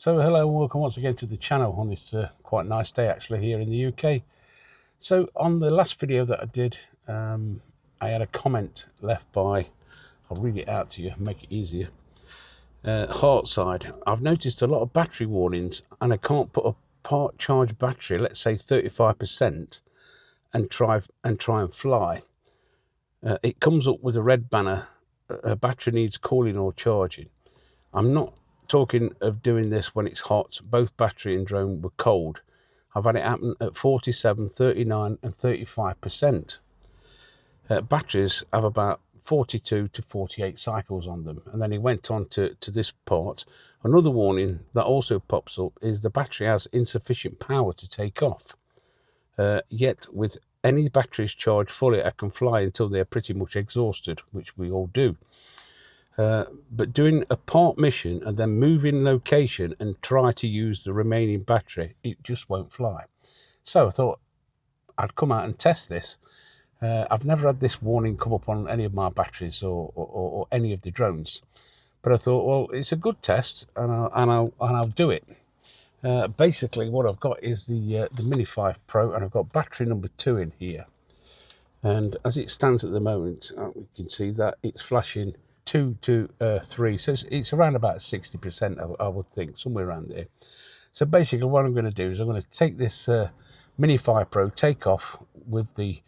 So hello and welcome once again to the channel on this quite nice day actually here in the UK. So on the last video that I did, I had a comment left by, I'll read it out to you, make it easier. Heartside, I've noticed a lot of battery warnings and I can't put a part charged battery, let's say 35%, and try and fly. It comes up with a red banner, a battery needs cooling or charging. I'm not talking of doing this when it's hot. Both battery and drone were cold. I've had it happen at 47, 39 and 35%. Batteries have about 42 to 48 cycles on them. And then he went on to this part. Another warning that also pops up is the battery has insufficient power to take off. Yet with any batteries charged fully, I can fly until they're pretty much exhausted, which we all do. But doing a part mission and then moving location and try to use the remaining battery, it just won't fly. So I thought I'd come out and test this. I've never had this warning come up on any of my batteries or any of the drones, but I thought, well, it's a good test and I'll do it. Basically what I've got is the Mini 5 Pro, and I've got battery number 2 in here, and as it stands at the moment, we can see that it's flashing 2 to 3, so it's around about 60%, I would think, somewhere around there. So basically what I'm going to do is I'm going to take this Mini 5 Pro Takeoff with the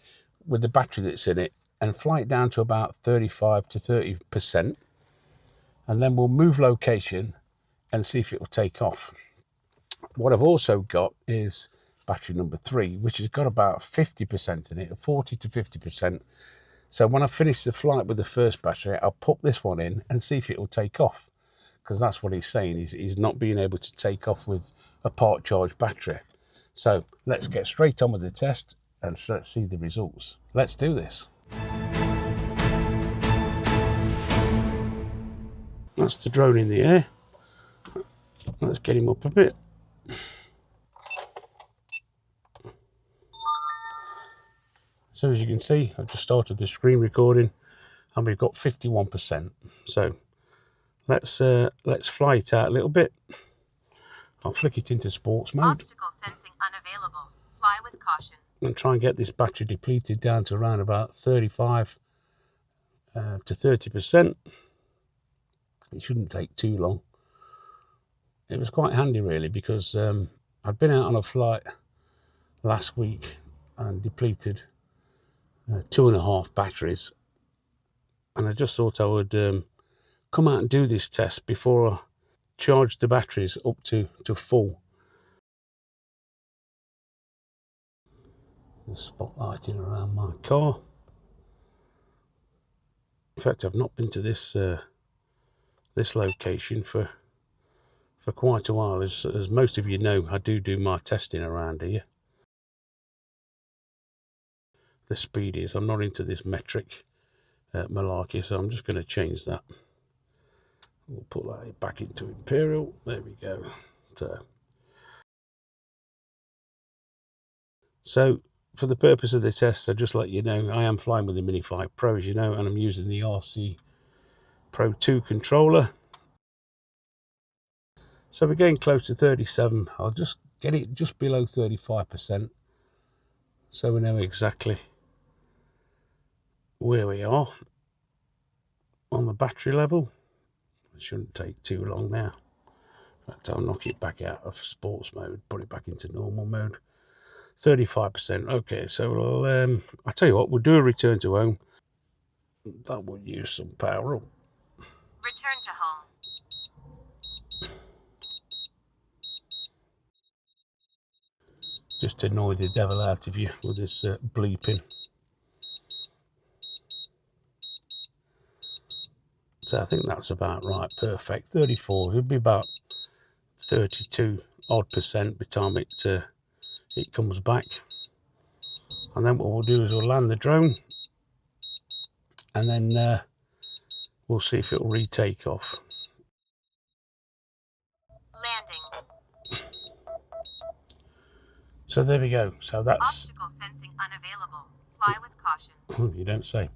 battery that's in it and fly it down to about 35 to 30%, and then we'll move location and see if it will take off. What I've also got is battery number 3, which has got about 50% in it, 40 to 50%. So when I finish the flight with the first battery, I'll pop this one in and see if it will take off, because that's what he's saying. He's not being able to take off with a part charged battery. So let's get straight on with the test and let's see the results. Let's do this. That's the drone in the air. Let's get him up a bit. So as you can see, I've just started the screen recording and we've got 51%. So let's fly it out a little bit. I'll flick it into sports mode. Obstacle sensing unavailable. Fly with caution. And try and get this battery depleted down to around about 35 to 30%. It shouldn't take too long. It was quite handy really, because I'd been out on a flight last week and depleted 2.5 batteries, and I just thought I would come out and do this test before I charge the batteries up to full. The spotlighting around my car. In fact, I've not been to this this location for quite a while. As most of you know, I do my testing around here. The speed is, I'm not into this metric malarkey, so I'm just going to change that. We'll put that back into Imperial. There we go. So for the purpose of the test, I'll just let you know I am flying with the Mini 5 Pro, as you know, and I'm using the RC Pro 2 controller. So we're getting close to 37. I'll just get it just below 35%, so we know exactly where we are on the battery level. It shouldn't take too long now. In fact, I'll knock it back out of sports mode, put it back into normal mode. 35%. Okay, so I'll tell you what, we'll do a return to home. That will use some power up. Return to home. Just to annoy the devil out of you with this bleeping. So I think that's about right, perfect. 34, it'll be about 32 odd percent by the time it comes back. And then what we'll do is we'll land the drone, and then we'll see if it'll retake off. Landing. So there we go. So that's Obstacle sensing unavailable. Fly with caution. You don't say.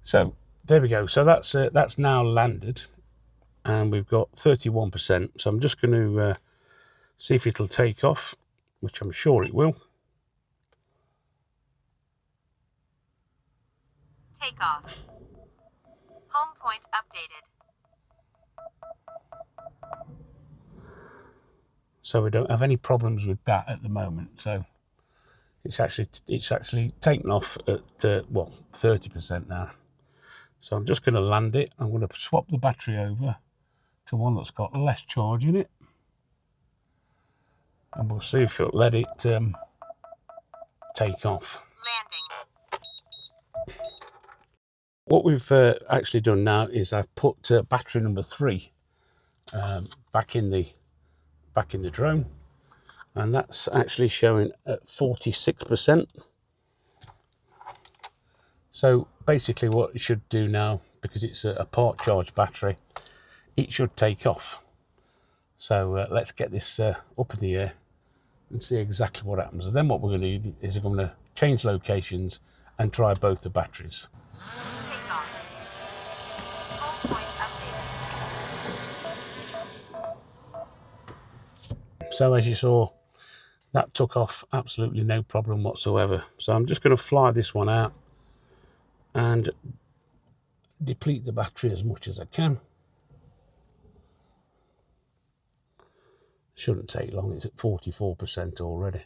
So there we go. So that's now landed, and we've got 31%. So I'm just going to See if it'll take off, which I'm sure it will. Takeoff. Home point updated. So we don't have any problems with that at the moment. So it's actually taken off at 30% now. So I'm just going to land it. I'm going to swap the battery over to one that's got less charge in it, and we'll see if it'll let it take off. Landing. What we've actually done now is I've put battery number 3 back in the drone, and that's actually showing at 46%. So basically what it should do now, because it's a part charged battery, it should take off. So let's get this up in the air and see exactly what happens. And then what we're going to do is we're going to change locations and try both the batteries. Takeoff. Home point updated. So as you saw, that took off absolutely no problem whatsoever. So I'm just going to fly this one out and deplete the battery as much as I can. Shouldn't take long, it's at 44% already.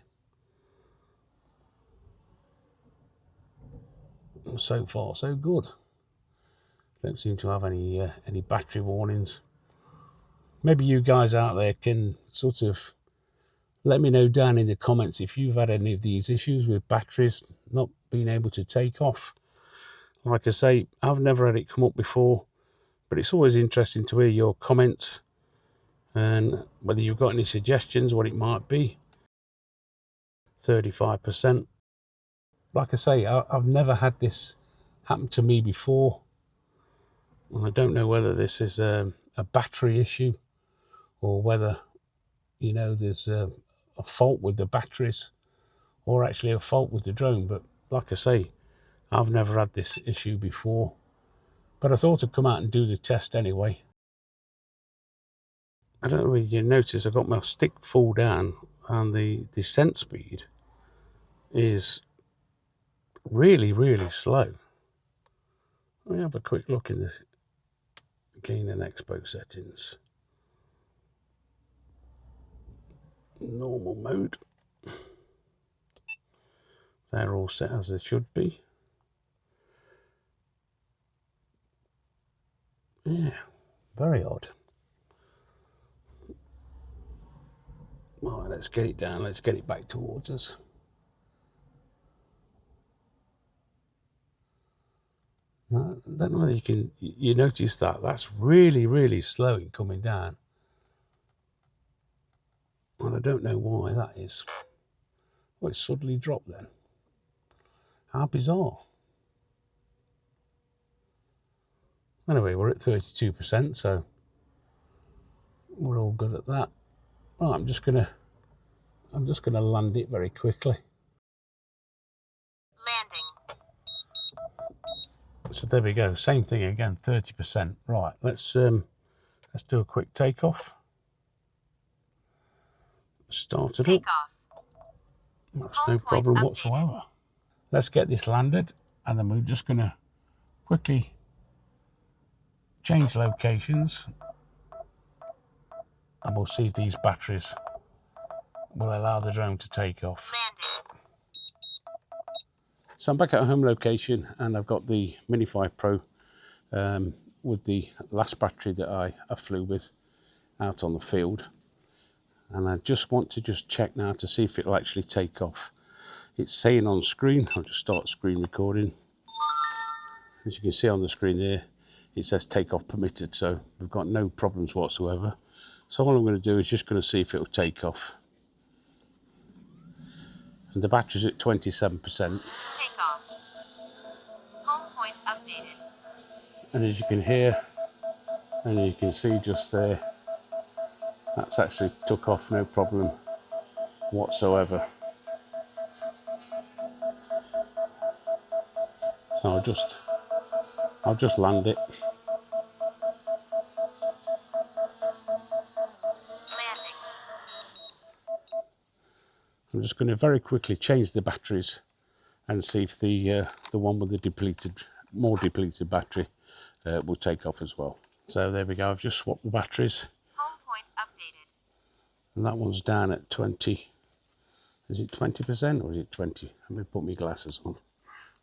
And so far so good. Don't seem to have any battery warnings. Maybe you guys out there can sort of let me know down in the comments if you've had any of these issues with batteries not being able to take off. Like I say, I've never had it come up before, but it's always interesting to hear your comments and whether you've got any suggestions, what it might be. 35%. Like I say, I've never had this happen to me before. And I don't know whether this is a battery issue or whether, you know, there's a fault with the batteries or actually a fault with the drone. But like I say, I've never had this issue before. But I thought I'd come out and do the test anyway. I don't know whether you notice, I've got my stick full down and the descent speed is really, really slow. Let me have a quick look in the gain and expo settings. Normal mode. They're all set as they should be. Yeah, very odd. Right, let's get it down. Let's get it back towards us. I don't know whether you notice that. That's really, really slow in coming down. And I don't know why that is. Well, it suddenly dropped then. How bizarre. Anyway, we're at 32%, so we're all good at that. Right, I'm just gonna land it very quickly. Landing. So there we go. Same thing again, 30%. Right, let's do a quick takeoff. Start it up. Takeoff. That's no problem whatsoever. Let's get this landed, and then we're just going to quickly change locations, and we'll see if these batteries will allow the drone to take off. Landing. So I'm back at home location, and I've got the Mini 5 Pro with the last battery that I flew with out on the field. And I just want to check now to see if it'll actually take off. It's saying on screen, I'll just start screen recording. As you can see on the screen there, it says takeoff permitted, so we've got no problems whatsoever. So all I'm going to do is just going to see if it'll take off. And the battery's at 27%. Takeoff. Home point updated. And as you can hear, and you can see just there, that's actually took off no problem whatsoever. So I'll just land it. Landing. I'm just going to very quickly change the batteries and see if the one with the more depleted battery will take off as well. So there we go, I've just swapped the batteries. Home point updated. And that one's down at 20. Is it 20% or is it 20? Let me put my glasses on.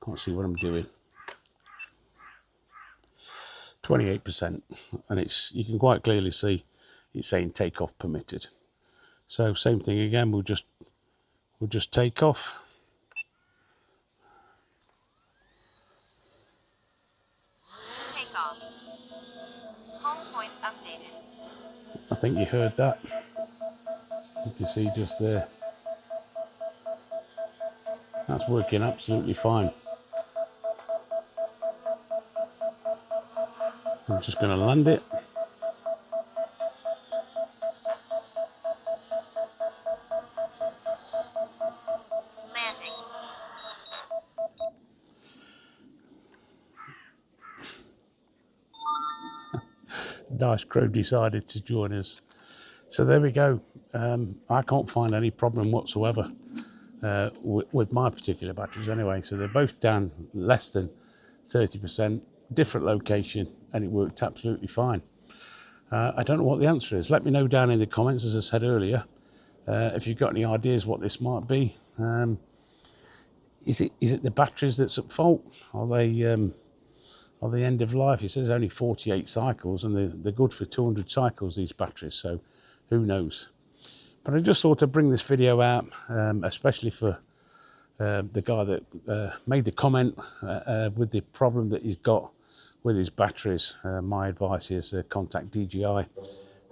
Can't see what I'm doing. 28%. And you can quite clearly see it's saying takeoff permitted. So same thing again, we'll just take off. Takeoff. Home point updated. I think you heard that. You can see just there. That's working absolutely fine. I'm just going to land it. Landing. Dice Crow decided to join us. So there we go. I can't find any problem whatsoever with my particular batteries anyway. So they're both down less than 30%, different location, and it worked absolutely fine. I don't know what the answer is. Let me know down in the comments, as I said earlier, if you've got any ideas what this might be. Is it the batteries that's at fault? Are they end of life? It says only 48 cycles, and they're good for 200 cycles, these batteries, so who knows. But I just thought I'd bring this video out, especially for the guy that made the comment with the problem that he's got with his batteries. My advice is contact DJI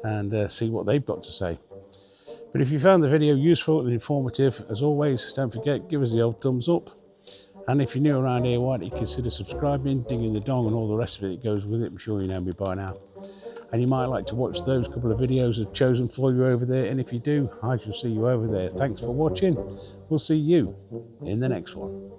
and see what they've got to say. But if you found the video useful and informative, as always, don't forget, give us the old thumbs up. And if you're new around here, why don't you consider subscribing, dinging the dong and all the rest of it that goes with it. I'm sure you know me by now. And you might like to watch those couple of videos I've chosen for you over there. And if you do, I shall see you over there. Thanks for watching. We'll see you in the next one.